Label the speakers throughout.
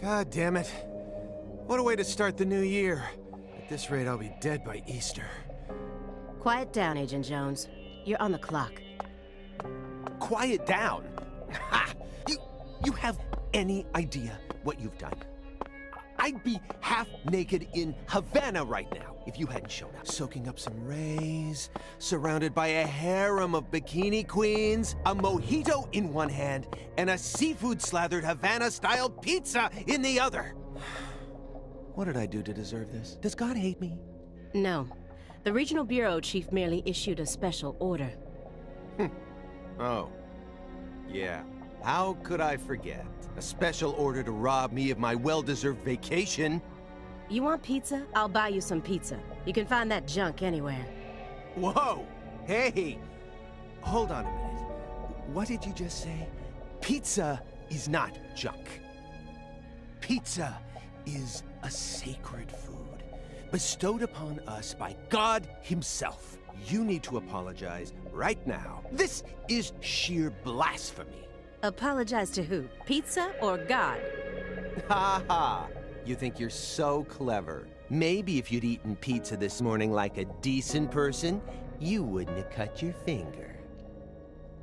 Speaker 1: God damn it. What a way to start the new year. At this rate, I'll be dead by Easter.
Speaker 2: Quiet down, Agent Jones. You're on the clock.
Speaker 1: Quiet down? Ha! You have any idea what you've done? I'd be half naked in Havana right now if you hadn't shown up. Soaking up some rays, surrounded by a harem of bikini queens, a mojito in one hand, and a seafood-slathered Havana-style pizza in the other. What did I do to deserve this? Does God hate me?
Speaker 2: No. The Regional Bureau Chief merely issued a special order.
Speaker 1: Oh. Yeah. How could I forget? A special order to rob me of my well-deserved vacation.
Speaker 2: You want pizza? I'll buy you some pizza. You can find that junk anywhere.
Speaker 1: Whoa! Hey! Hold on a minute. What did you just say? Pizza is not junk. Pizza is a sacred food, bestowed upon us by God Himself. You need to apologize right now. This is sheer blasphemy.
Speaker 2: Apologize to who? Pizza or God?
Speaker 1: Ha ha! You think you're so clever. Maybe if you'd eaten pizza this morning like a decent person, you wouldn't have cut your finger.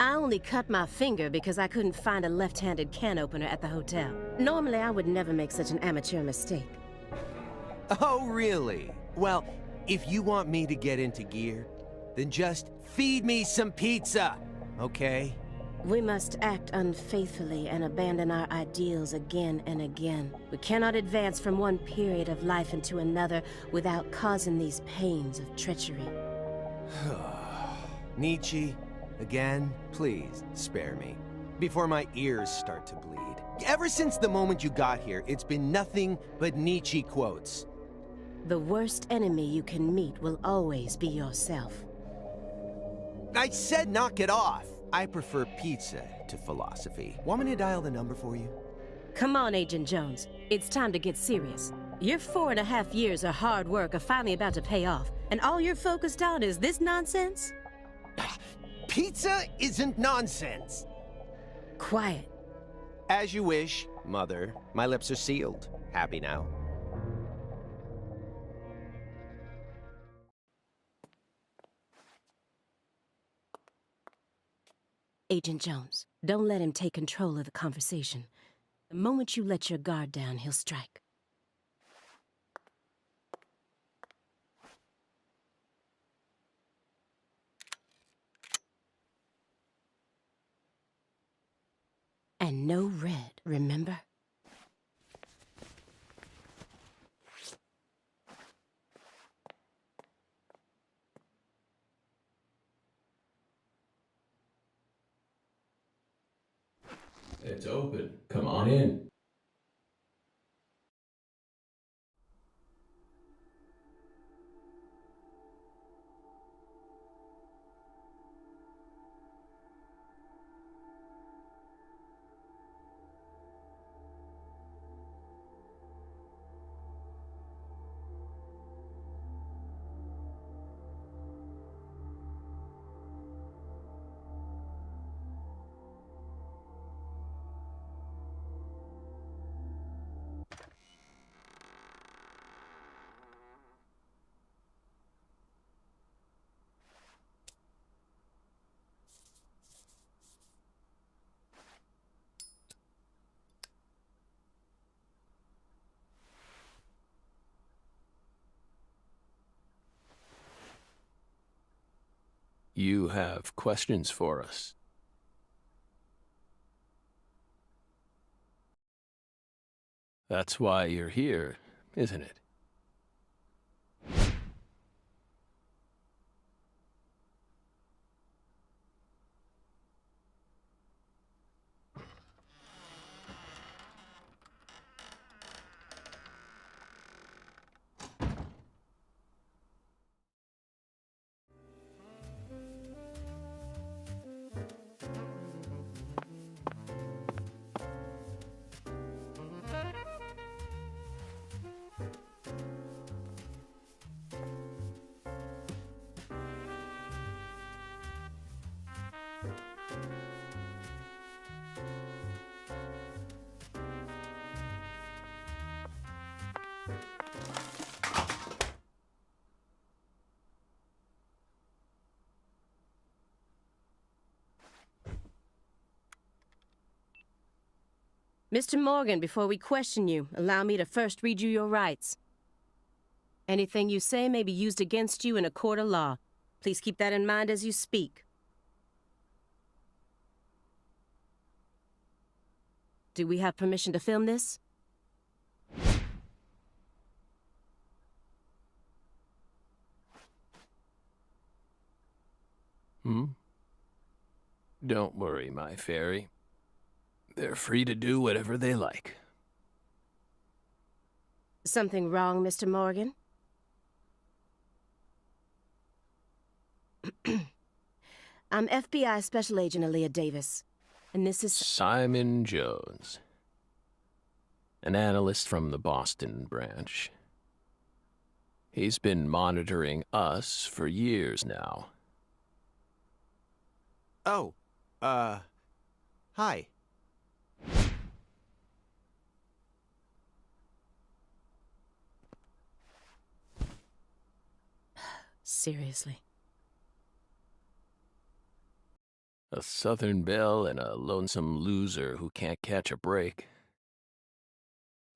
Speaker 2: I only cut my finger because I couldn't find a left-handed can opener at the hotel. Normally, I would never make such an amateur mistake.
Speaker 1: Oh, really? Well, if you want me to get into gear, then just feed me some pizza, okay?
Speaker 2: We must act unfaithfully and abandon our ideals again and again. We cannot advance from one period of life into another without causing these pains of treachery.
Speaker 1: Nietzsche, again, please spare me, before my ears start to bleed. Ever since the moment you got here, it's been nothing but Nietzsche quotes.
Speaker 2: The worst enemy you can meet will always be yourself.
Speaker 1: I said knock it off. I prefer pizza to philosophy. Want me to dial the number for you?
Speaker 2: Come on, Agent Jones. It's time to get serious. Your 4.5 years of hard work are finally about to pay off, and all you're focused on is this nonsense?
Speaker 1: Pizza isn't nonsense.
Speaker 2: Quiet.
Speaker 1: As you wish, Mother. My lips are sealed. Happy now.
Speaker 2: Agent Jones, don't let him take control of the conversation. The moment you let your guard down, he'll strike. And no red, remember?
Speaker 3: It's open. Come on in. You have questions for us. That's why you're here, isn't it?
Speaker 2: Mr. Morgan, before we question you, allow me to first read you your rights. Anything you say may be used against you in a court of law. Please keep that in mind as you speak. Do we have permission to film this?
Speaker 3: Don't worry, my fairy. They're free to do whatever they like.
Speaker 2: Something wrong, Mr. Morgan? I'm FBI Special Agent Aaliyah Davis, and this is...
Speaker 3: Simon Jones. An analyst from the Boston branch. He's been monitoring us for years now.
Speaker 1: Oh, hi.
Speaker 2: Seriously.
Speaker 3: A Southern belle and a lonesome loser who can't catch a break.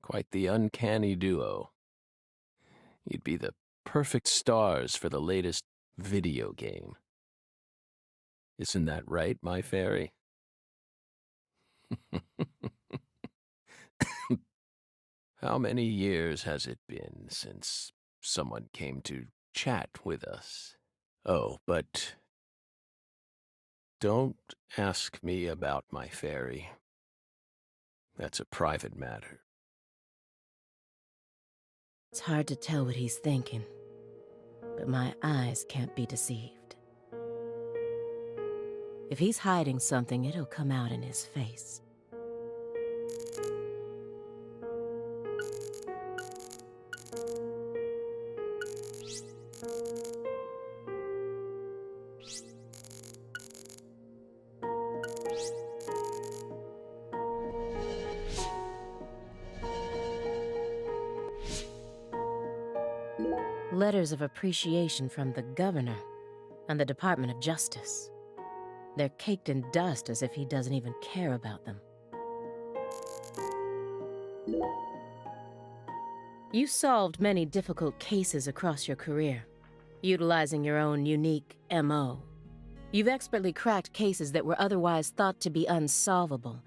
Speaker 3: Quite the uncanny duo. You'd be the perfect stars for the latest video game. Isn't that right, my fairy? How many years has it been since someone came to chat with us? Oh, but don't ask me about my fairy. That's a private matter.
Speaker 2: It's hard to tell what he's thinking, but my eyes can't be deceived. If he's hiding something, it'll come out in his face. Letters of appreciation from the governor and the Department of Justice. They're caked in dust as if he doesn't even care about them. You solved many difficult cases across your career, utilizing your own unique MO. You've expertly cracked cases that were otherwise thought to be unsolvable.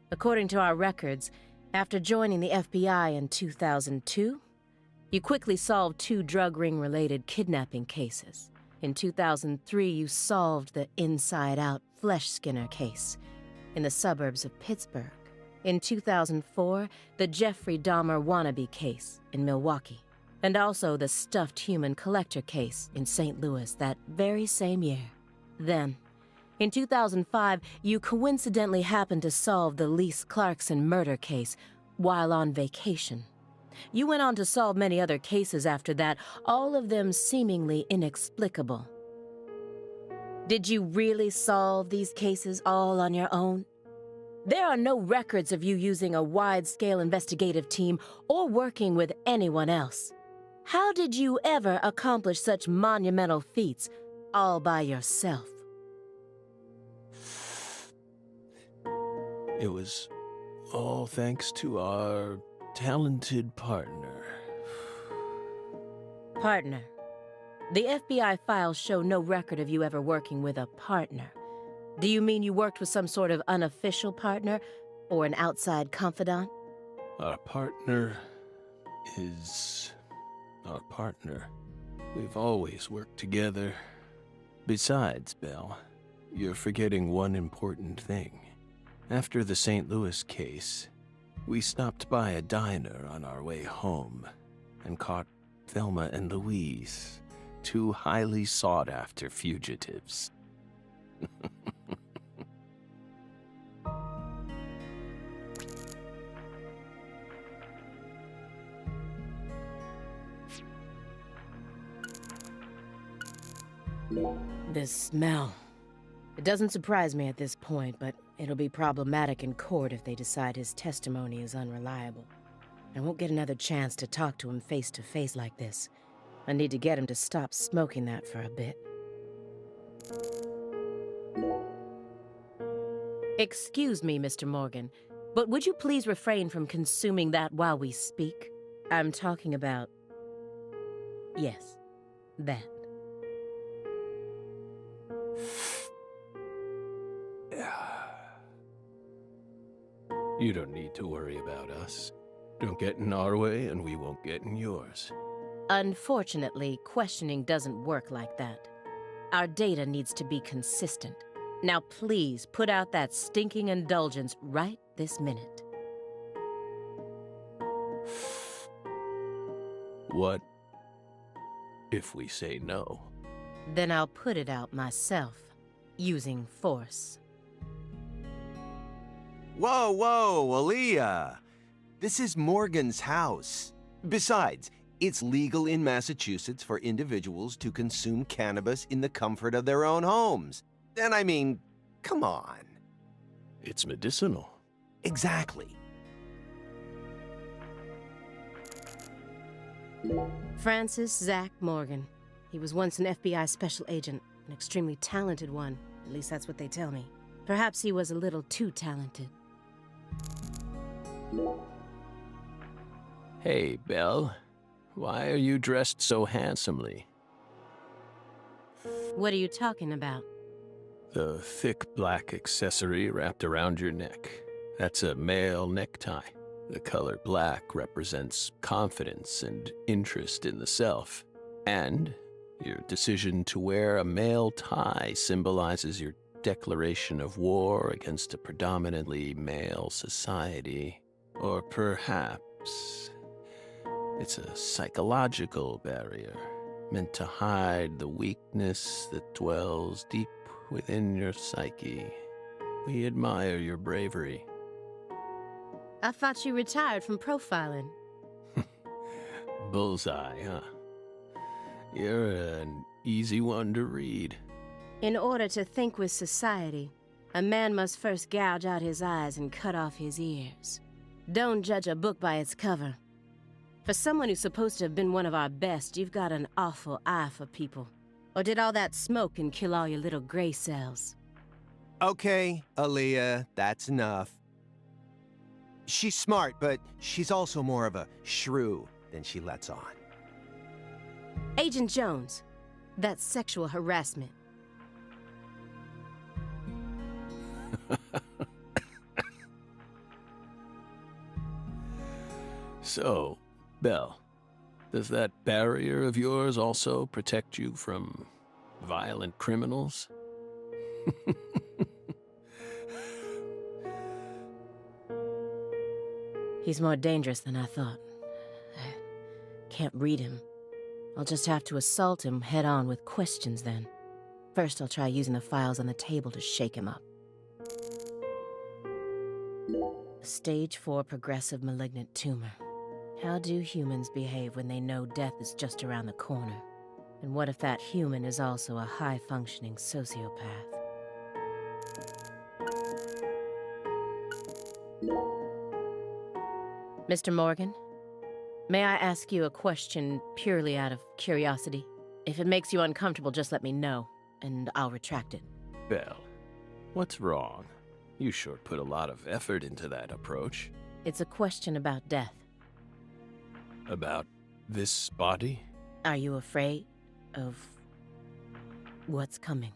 Speaker 2: According to our records, after joining the FBI in 2002, you quickly solved 2 drug ring-related kidnapping cases. In 2003, you solved the inside-out flesh skinner case in the suburbs of Pittsburgh. In 2004, the Jeffrey Dahmer wannabe case in Milwaukee. And also the stuffed human collector case in St. Louis that very same year. Then, in 2005, you coincidentally happened to solve the Lise Clarkson murder case while on vacation. You went on to solve many other cases after that, all of them seemingly inexplicable. Did you really solve these cases all on your own? There are no records of you using a wide-scale investigative team or working with anyone else. How did you ever accomplish such monumental feats all by yourself?
Speaker 3: It was all thanks to our talented partner.
Speaker 2: Partner. The FBI files show no record of you ever working with a partner. Do you mean you worked with some sort of unofficial partner or an outside confidant?
Speaker 3: Our partner is our partner. We've always worked together. Besides, Belle, you're forgetting one important thing. After the St. Louis case, we stopped by a diner on our way home and caught Thelma and Louise, two highly sought-after fugitives.
Speaker 2: This smell. It doesn't surprise me at this point, but it'll be problematic in court if they decide his testimony is unreliable. I won't get another chance to talk to him face to face like this. I need to get him to stop smoking that for a bit. Excuse me, Mr. Morgan, but would you please refrain from consuming that while we speak? I'm talking about... yes, that.
Speaker 3: You don't need to worry about us. Don't get in our way and we won't get in yours.
Speaker 2: Unfortunately, questioning doesn't work like that. Our data needs to be consistent. Now please put out that stinking indulgence right this minute.
Speaker 3: What if we say no?
Speaker 2: Then I'll put it out myself, using force.
Speaker 1: Whoa, whoa, Aaliyah! This is Morgan's house. Besides, it's legal in Massachusetts for individuals to consume cannabis in the comfort of their own homes. And I mean, come on.
Speaker 3: It's medicinal.
Speaker 1: Exactly.
Speaker 2: Francis Zach Morgan. He was once an FBI special agent, an extremely talented one. At least that's what they tell me. Perhaps he was a little too talented.
Speaker 3: Hey, Belle. Why are you dressed so handsomely?
Speaker 2: What are you talking about?
Speaker 3: The thick black accessory wrapped around your neck. That's a male necktie. The color black represents confidence and interest in the self. And your decision to wear a male tie symbolizes your declaration of war against a predominantly male society. Or perhaps it's a psychological barrier meant to hide the weakness that dwells deep within your psyche. We admire your bravery.
Speaker 2: I thought you retired from profiling.
Speaker 3: Bullseye, huh? You're an easy one to read.
Speaker 2: In order to think with society, a man must first gouge out his eyes and cut off his ears. Don't judge a book by its cover. For someone who's supposed to have been one of our best, you've got an awful eye for people. Or did all that smoke and kill all your little gray cells?
Speaker 1: Okay, Aaliyah, that's enough. She's smart, but she's also more of a shrew than she lets on.
Speaker 2: Agent Jones, that's sexual harassment.
Speaker 3: So, Belle, does that barrier of yours also protect you from violent criminals?
Speaker 2: He's more dangerous than I thought. I can't read him. I'll just have to assault him head-on with questions then. First, I'll try using the files on the table to shake him up. Stage 4 progressive malignant tumor. How do humans behave when they know death is just around the corner? And what if that human is also a high-functioning sociopath? Mr. Morgan, may I ask you a question purely out of curiosity? If it makes you uncomfortable, just let me know, and I'll retract it.
Speaker 3: Belle, what's wrong? You sure put a lot of effort into that approach.
Speaker 2: It's a question about death.
Speaker 3: About this body?
Speaker 2: Are you afraid? of what's coming.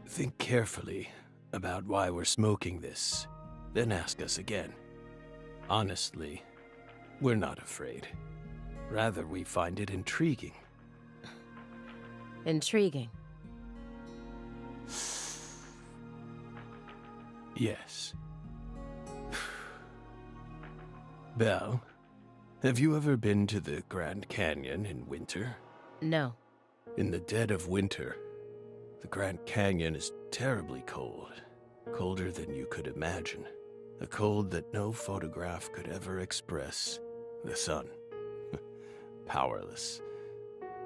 Speaker 3: Think carefully about why we're smoking this, then ask us again. Honestly, we're not afraid. Rather, we find it intriguing.
Speaker 2: Intriguing.
Speaker 3: Yes. Belle, have you ever been to the Grand Canyon in winter?
Speaker 2: No.
Speaker 3: In the dead of winter, the Grand Canyon is terribly cold. Colder than you could imagine. A cold that no photograph could ever express. The sun. Powerless.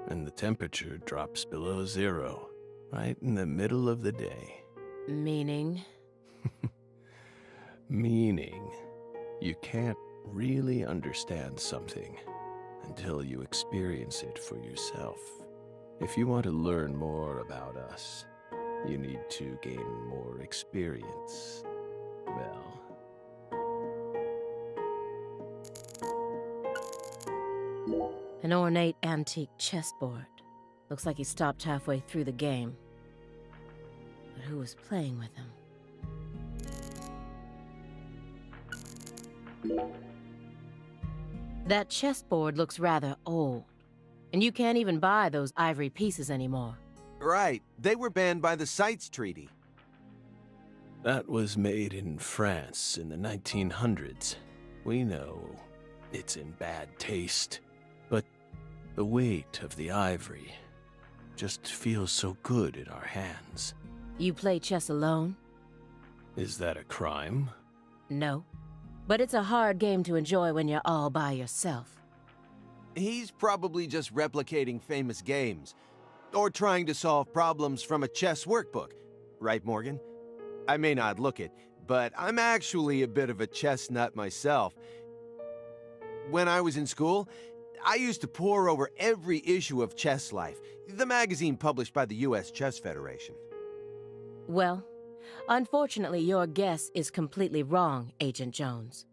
Speaker 3: And the temperature drops below 0, right in the middle of the day.
Speaker 2: Meaning?
Speaker 3: Meaning, you can't really understand something until you experience it for yourself. If you want to learn more about us, you need to gain more experience. Well,
Speaker 2: An ornate antique chessboard. Looks like he stopped halfway through the game. But who was playing with him? That chessboard looks rather old. And you can't even buy those ivory pieces anymore.
Speaker 1: Right. They were banned by the CITES Treaty.
Speaker 3: that was made in France in the 1900s. We know it's in bad taste, but the weight of the ivory just feels so good in our hands.
Speaker 2: You play chess alone?
Speaker 3: Is that a crime?
Speaker 2: No. But it's a hard game to enjoy when you're all by yourself.
Speaker 1: He's probably just replicating famous games, or trying to solve problems from a chess workbook. Right, Morgan? I may not look it, but I'm actually a bit of a chess nut myself. When I was in school, I used to pore over every issue of Chess Life, the magazine published by the U.S. Chess Federation.
Speaker 2: Well, unfortunately, your guess is completely wrong, Agent Jones.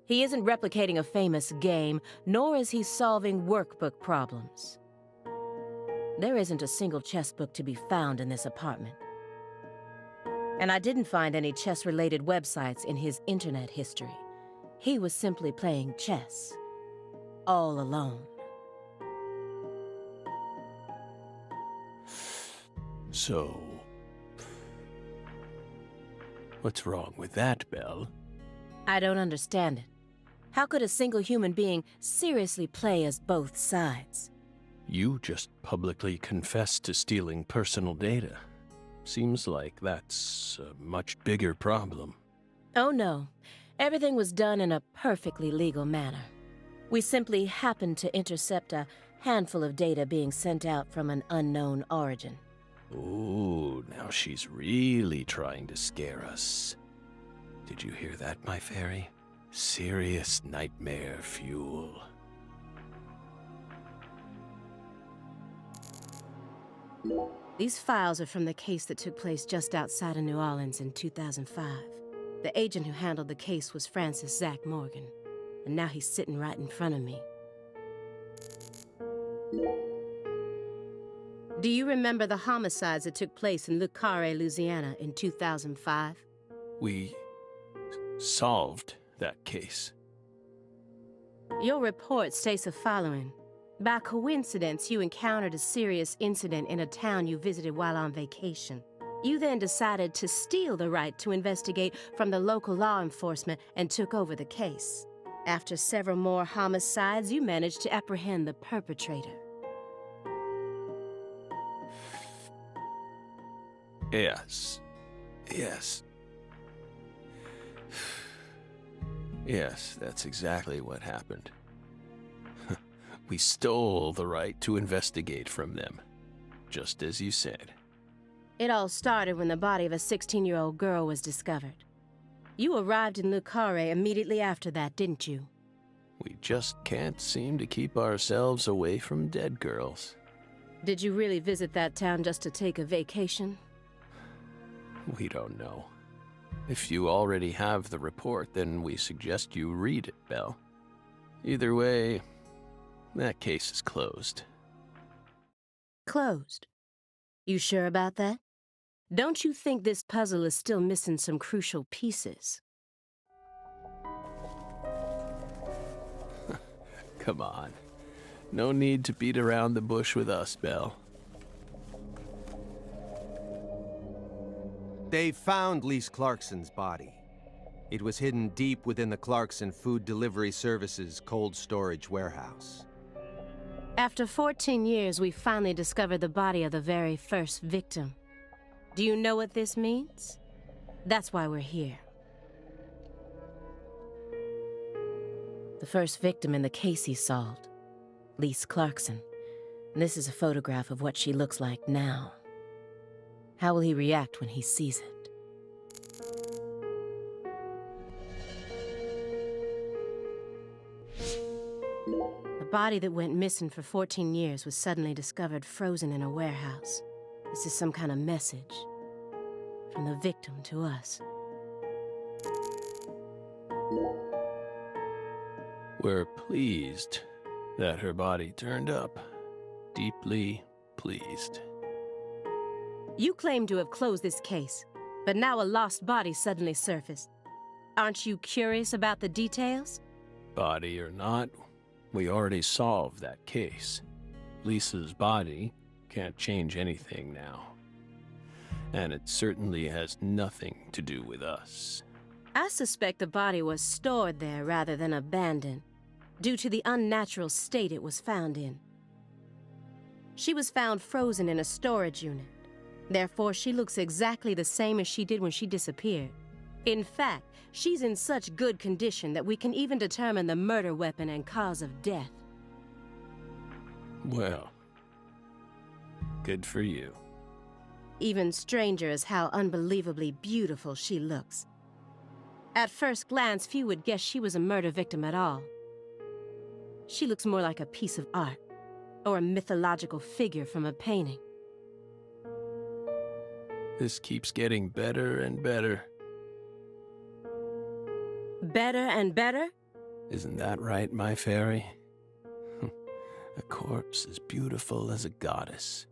Speaker 2: He isn't replicating a famous game, nor is he solving workbook problems. There isn't a single chess book to be found in this apartment. And I didn't find any chess-related websites in his internet history. He was simply playing chess. All alone.
Speaker 3: So, what's wrong with that, Belle?
Speaker 2: I don't understand it. How could a single human being seriously play as both sides?
Speaker 3: You just publicly confessed to stealing personal data. Seems like that's a much bigger problem.
Speaker 2: Oh no. Everything was done in a perfectly legal manner. We simply happened to intercept a handful of data being sent out from an unknown origin.
Speaker 3: Ooh, now she's really trying to scare us. Did you hear that, my fairy? Serious nightmare fuel.
Speaker 2: These files are from the case that took place just outside of New Orleans in 2005. The agent who handled the case was Francis Zach Morgan, and now he's sitting right in front of me. Do you remember the homicides that took place in Le Carré, Louisiana in 2005?
Speaker 3: We solved that case.
Speaker 2: Your report states the following. By coincidence, you encountered a serious incident in a town you visited while on vacation. You then decided to steal the right to investigate from the local law enforcement and took over the case. After several more homicides, you managed to apprehend the perpetrator.
Speaker 3: Yes. Yes. Yes, that's exactly what happened. We stole the right to investigate from them, just as you said.
Speaker 2: It all started when the body of a 16-year-old girl was discovered. You arrived in Le Carré immediately after that, didn't you?
Speaker 3: We just can't seem to keep ourselves away from dead girls.
Speaker 2: Did you really visit that town just to take a vacation?
Speaker 3: We don't know. If you already have the report, then we suggest you read it, Belle. Either way, That case is closed.
Speaker 2: Closed. You sure about that? Don't you think this puzzle is still missing some crucial pieces?
Speaker 3: Come on. No need to beat around the bush with us, Belle.
Speaker 1: They found Lise Clarkson's body. It was hidden deep within the Clarkson Food Delivery Services cold storage warehouse.
Speaker 2: After 14 years, we finally discovered the body of the very first victim. Do you know what this means? That's why we're here. The first victim in the case he solved, Lise Clarkson. And this is a photograph of what she looks like now. How will he react when he sees it? The body that went missing for 14 years was suddenly discovered frozen in a warehouse. This is some kind of message from the victim to us.
Speaker 3: We're pleased that her body turned up. Deeply pleased.
Speaker 2: You claim to have closed this case, but now a lost body suddenly surfaced. Aren't you curious about the details?
Speaker 3: Body or not, we already solved that case. Lisa's body can't change anything now. And it certainly has nothing to do with us.
Speaker 2: I suspect the body was stored there rather than abandoned, due to the unnatural state it was found in. She was found frozen in a storage unit. Therefore, she looks exactly the same as she did when she disappeared. In fact, she's in such good condition that we can even determine the murder weapon and cause of death.
Speaker 3: Well, good for you.
Speaker 2: Even stranger is how unbelievably beautiful she looks. At first glance, few would guess she was a murder victim at all. She looks more like a piece of art, or a mythological figure from a painting.
Speaker 3: This keeps getting better and better.
Speaker 2: Better and better?
Speaker 3: Isn't that right, my fairy? A corpse as beautiful as a goddess.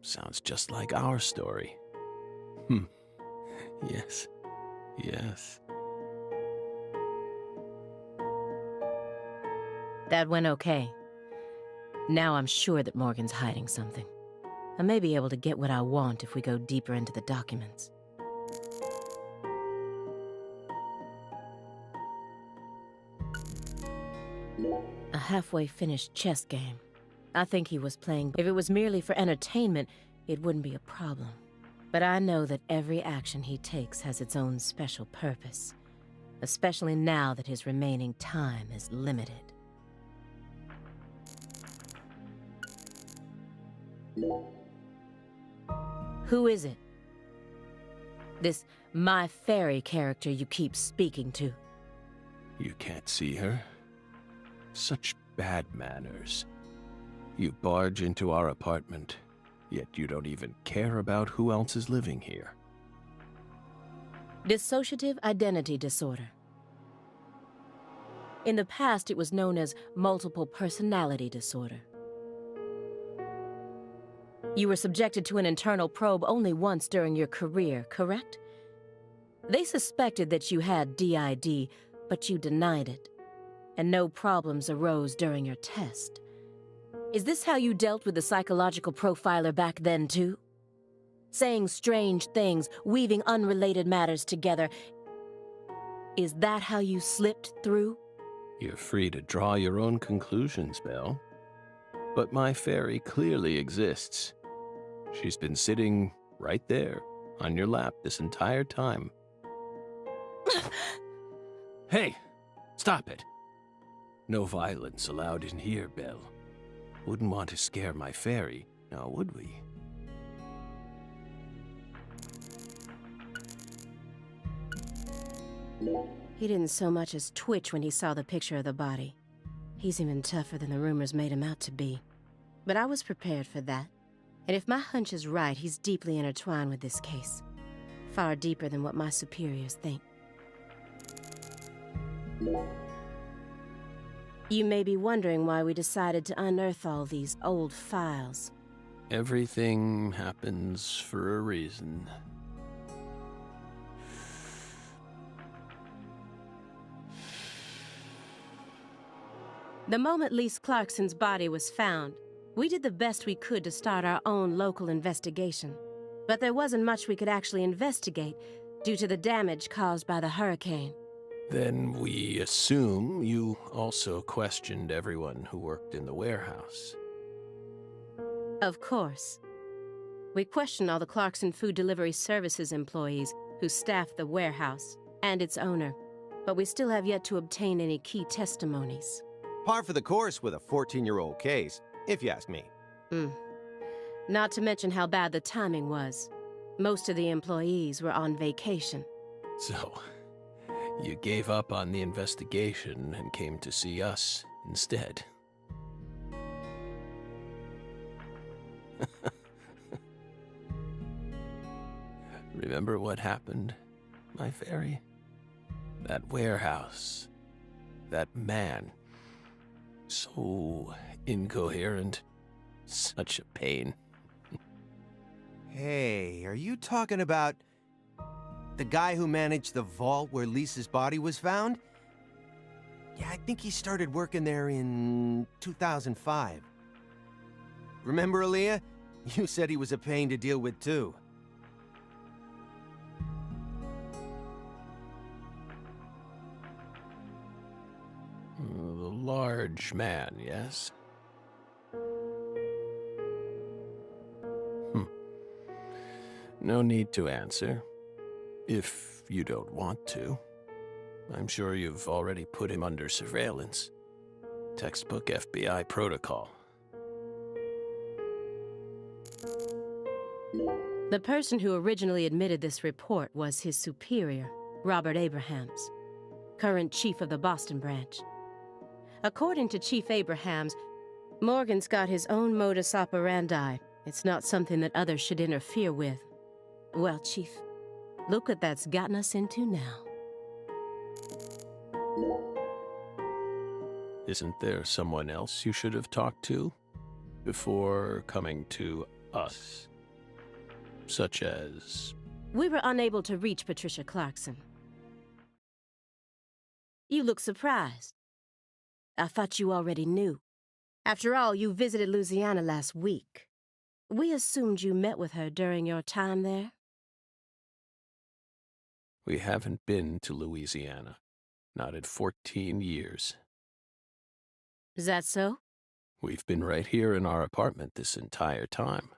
Speaker 3: Sounds just like our story. Yes. Yes.
Speaker 2: That went okay. Now I'm sure that Morgan's hiding something. I may be able to get what I want if we go deeper into the documents. A halfway finished chess game. I think he was playing. If it was merely for entertainment, it wouldn't be a problem. But I know that every action he takes has its own special purpose, especially now that his remaining time is limited. Who is it? This my fairy character you keep speaking to.
Speaker 3: You can't see her? Such bad manners. You barge into our apartment, yet you don't even care about who else is living here.
Speaker 2: Dissociative identity disorder. In the past, it was known as multiple personality disorder. You were subjected to an internal probe only once during your career, correct? They suspected that you had DID, but you denied it, and no problems arose during your test. Is this how you dealt with the psychological profiler back then, too? Saying strange things, weaving unrelated matters together. Is that how you slipped through?
Speaker 3: You're free to draw your own conclusions, Belle. But my fairy clearly exists. She's been sitting right there, on your lap this entire time. Hey! Stop it! No violence allowed in here, Belle. Wouldn't want to scare my fairy, now would we?
Speaker 2: He didn't so much as twitch when he saw the picture of the body. He's even tougher than the rumors made him out to be. But I was prepared for that. And if my hunch is right, he's deeply intertwined with this case. Far deeper than what my superiors think. You may be wondering why we decided to unearth all these old files.
Speaker 3: Everything happens for a reason.
Speaker 2: The moment Lise Clarkson's body was found, we did the best we could to start our own local investigation. But there wasn't much we could actually investigate due to the damage caused by the hurricane.
Speaker 3: Then we assume you also questioned everyone who worked in the warehouse.
Speaker 2: Of course. We questioned all the Clarkson Food Delivery Services employees who staffed the warehouse and its owner, but we still have yet to obtain any key testimonies.
Speaker 1: Par for the course with a 14-year-old case, if you ask me.
Speaker 2: Not to mention how bad the timing was. Most of the employees were on vacation.
Speaker 3: So, you gave up on the investigation and came to see us instead. Remember what happened, my fairy? That warehouse. That man. So incoherent. Such a pain.
Speaker 1: Hey, are you talking about the guy who managed the vault where Lisa's body was found? Yeah, I think he started working there in 2005. Remember, Aaliyah? You said he was a pain to deal with, too.
Speaker 3: The large man, yes? No need to answer. If you don't want to. I'm sure you've already put him under surveillance. Textbook FBI protocol.
Speaker 2: The person who originally admitted this report was his superior, Robert Abrahams, current chief of the Boston branch. According to Chief Abrahams, Morgan's got his own modus operandi. It's not something that others should interfere with. Well, Chief, look what that's gotten us into now.
Speaker 3: Isn't there someone else you should have talked to before coming to us? Such as...
Speaker 2: We were unable to reach Patricia Clarkson. You look surprised. I thought you already knew. After all, you visited Louisiana last week. We assumed you met with her during your time there.
Speaker 3: We haven't been to Louisiana. Not in 14 years.
Speaker 2: Is that so?
Speaker 3: We've been right here in our apartment this entire time.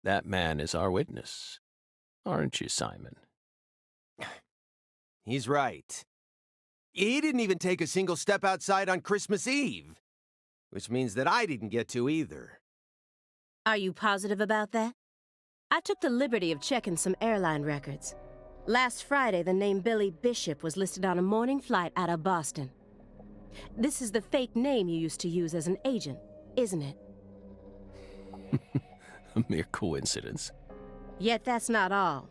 Speaker 3: That man is our witness. Aren't you, Simon?
Speaker 1: He's right. He didn't even take a single step outside on Christmas Eve. Which means that I didn't get to either.
Speaker 2: Are you positive about that? I took the liberty of checking some airline records. Last Friday, the name Billy Bishop was listed on a morning flight out of Boston. This is the fake name you used to use as an agent, isn't it?
Speaker 3: A mere coincidence.
Speaker 2: Yet that's not all.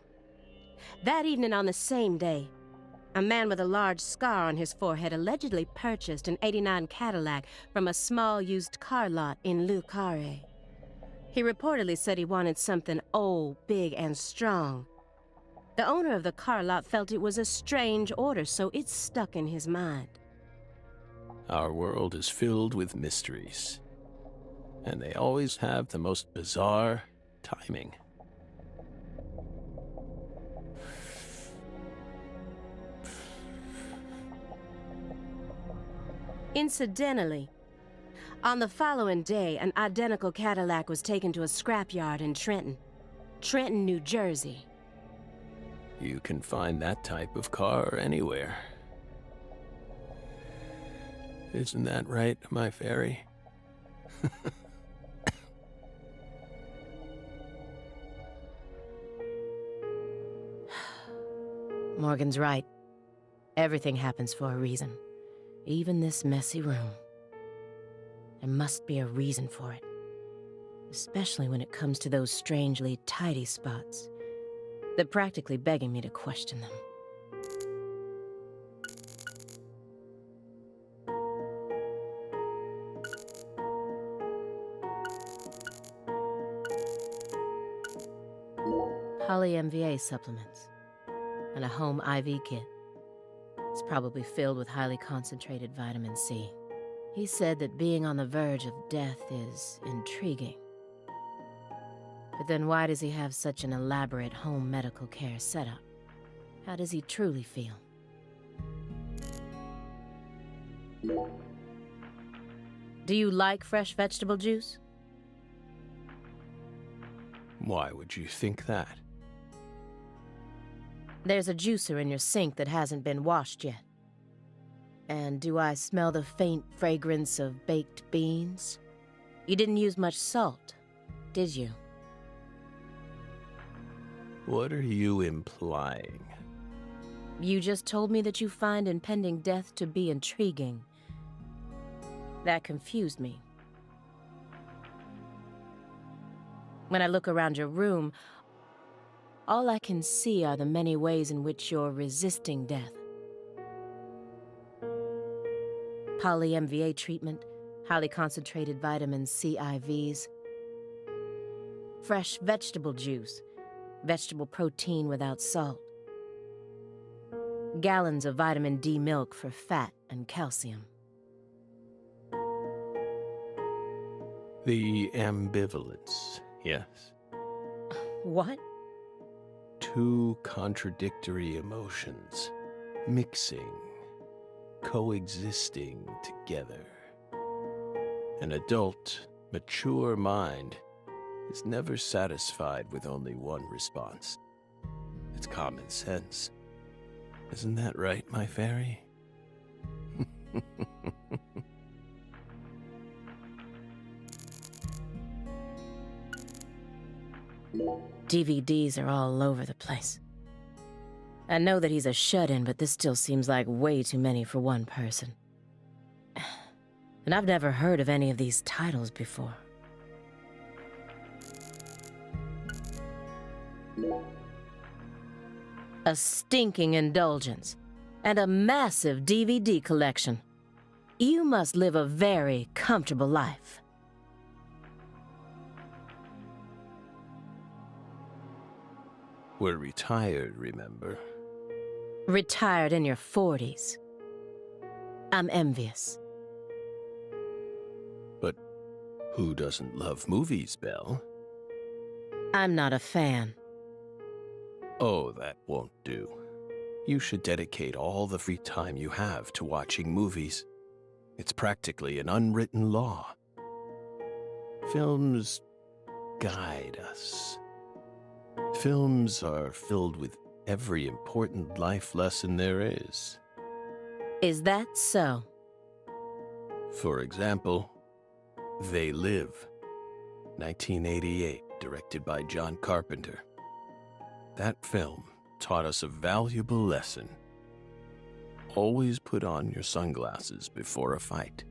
Speaker 2: That evening on the same day, a man with a large scar on his forehead allegedly purchased an '89 Cadillac from a small used car lot in Le Carré. He reportedly said he wanted something old, big, and strong. The owner of the car lot felt it was a strange order, so it stuck in his mind.
Speaker 3: Our world is filled with mysteries. And they always have the most bizarre timing.
Speaker 2: Incidentally, on the following day, an identical Cadillac was taken to a scrapyard in Trenton, New Jersey.
Speaker 3: You can find that type of car anywhere. Isn't that right, my fairy?
Speaker 2: Morgan's right. Everything happens for a reason. Even this messy room. There must be a reason for it. Especially when it comes to those strangely tidy spots. They're practically begging me to question them. Poly-MVA supplements, and a home IV kit. It's probably filled with highly concentrated vitamin C. He said that being on the verge of death is intriguing. But then why does he have such an elaborate home medical care setup? How does he truly feel? Do you like fresh vegetable juice?
Speaker 3: Why would you think that?
Speaker 2: There's a juicer in your sink that hasn't been washed yet. And do I smell the faint fragrance of baked beans? You didn't use much salt, did you?
Speaker 3: What are you implying?
Speaker 2: You just told me that you find impending death to be intriguing. That confused me. When I look around your room, all I can see are the many ways in which you're resisting death. Poly-MVA treatment, highly concentrated vitamin C IVs, fresh vegetable juice, vegetable protein without salt, gallons of vitamin D milk for fat and calcium.
Speaker 3: The ambivalence, yes.
Speaker 2: What?
Speaker 3: Two contradictory emotions, mixing, coexisting together. An adult, mature mind is never satisfied with only one response. It's common sense. Isn't that right, my fairy?
Speaker 2: DVDs are all over the place. I know that he's a shut-in, but this still seems like way too many for one person. And I've never heard of any of these titles before. A stinking indulgence, and a massive DVD collection. You must live a very comfortable life.
Speaker 3: We're retired, remember?
Speaker 2: Retired in your 40s. I'm envious.
Speaker 3: But who doesn't love movies, Belle?
Speaker 2: I'm not a fan.
Speaker 3: Oh, that won't do. You should dedicate all the free time you have to watching movies. It's practically an unwritten law. Films guide us. Films are filled with every important life lesson there is.
Speaker 2: Is that so?
Speaker 3: For example, They Live, 1988, directed by John Carpenter. That film taught us a valuable lesson. Always put on your sunglasses before a fight.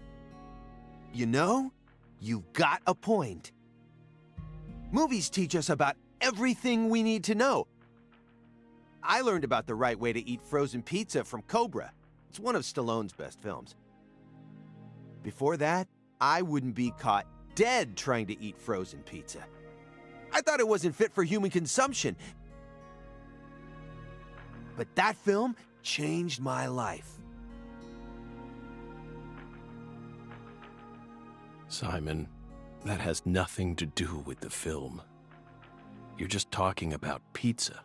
Speaker 1: You know, you've got a point. Movies teach us about everything we need to know. I learned about the right way to eat frozen pizza from Cobra. It's one of Stallone's best films. Before that, I wouldn't be caught dead trying to eat frozen pizza. I thought it wasn't fit for human consumption. But that film changed my life.
Speaker 3: Simon, that has nothing to do with the film. You're just talking about pizza.